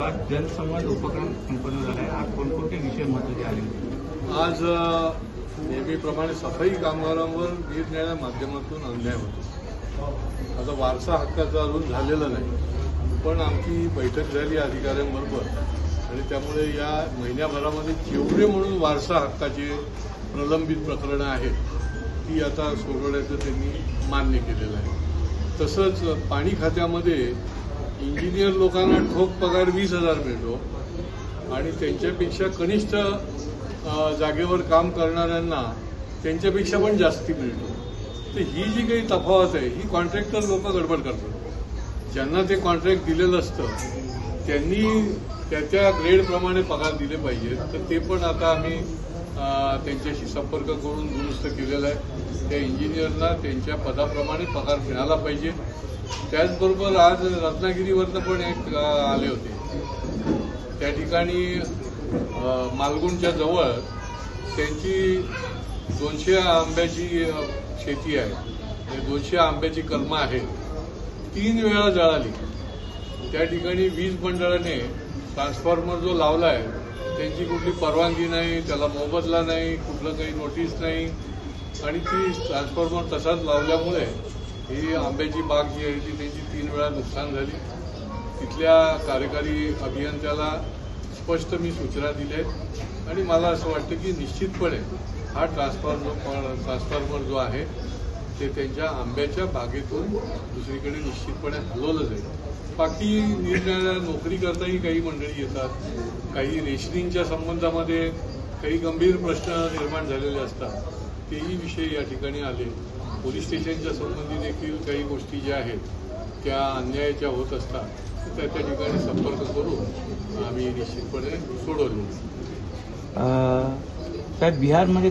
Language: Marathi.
आज जनसंवाद उपक्रम संपन्न झाला आहे. आज कोणकोणते विषय महत्त्वाचे आले? आज नेहमीप्रमाणे सफाई कामगारांवर निरनिराळ्या माध्यमातून अन्याय होतो. आता वारसा हक्काचा अजून झालेला नाही, पण आमची बैठक झाली अधिकाऱ्यांबरोबर आणि त्यामुळे या महिन्याभरामध्ये जेवढे म्हणून वारसा हक्काचे प्रलंबित प्रकरणं आहेत ती आता सोडवण्याचं त्यांनी मान्य केलेलं आहे. तसंच पाणी खात्यामध्ये इंजिनियर लोकांना ठोक पगार 20,000 मिळतो आणि त्यांच्यापेक्षा कनिष्ठ जागेवर काम करणाऱ्यांना त्यांच्यापेक्षा पण जास्ती मिळतो. तर ही जी काही तफावत आहे ही कॉन्ट्रॅक्टर लोक गडबड करतात. ज्यांना ते कॉन्ट्रॅक्ट दिलेलं असतं त्यांनी त्या ग्रेडप्रमाणे पगार दिले पाहिजेत. तर ते पण आता आम्ही त्यांच्याशी संपर्क करून दुरुस्त केलेला आहे. त्या इंजिनियरना त्यांच्या पदाप्रमाणे पगार मिळाला पाहिजे. त्याचबरोबर आज रत्नागिरीवरनं पण एक आले होते. त्या ठिकाणी मालगुणच्या जवळ त्यांची 200 आंब्याची शेती आहे. 200 आंब्याची कलमं आहेत. 3 वेळा जळाली. त्या ठिकाणी वीज मंडळाने ट्रान्सफॉर्मर जो लावला आहे त्यांची कुठली परवानगी नाही, त्याला मोबदला नाही, कुठलं काही नोटीस नाही आणि ती ट्रान्सफॉर्मर तसाच लावल्यामुळे ही आंब्याची बाग जी आहे ती त्यांची 3 वेळा नुकसान झाली. तिथल्या कार्यकारी अभियंत्याला स्पष्ट मी सूचना दिल्या आहेत आणि मला असं वाटतं की निश्चितपणे हा ट्रान्सफॉर्मर जो आहे ते त्यांच्या आंब्याच्या बागेतून दुसरीकडे निश्चितपणे हलवलं जाईल. बाकी निरनिराळ्या नोकरी करताही काही मंडळी येतात. काही रेशनिंगच्या संबंधामध्ये काही गंभीर प्रश्न निर्माण झालेले असतात. तेही विषय या ठिकाणी आले. पोलीस स्टेशनच्या संबंधी देखील काही गोष्टी ज्या आहेत त्या अन्यायाच्या होत असतात त्या ठिकाणी संपर्क करून आम्ही निश्चितपणे सोडवले. साहेब, बिहारमध्ये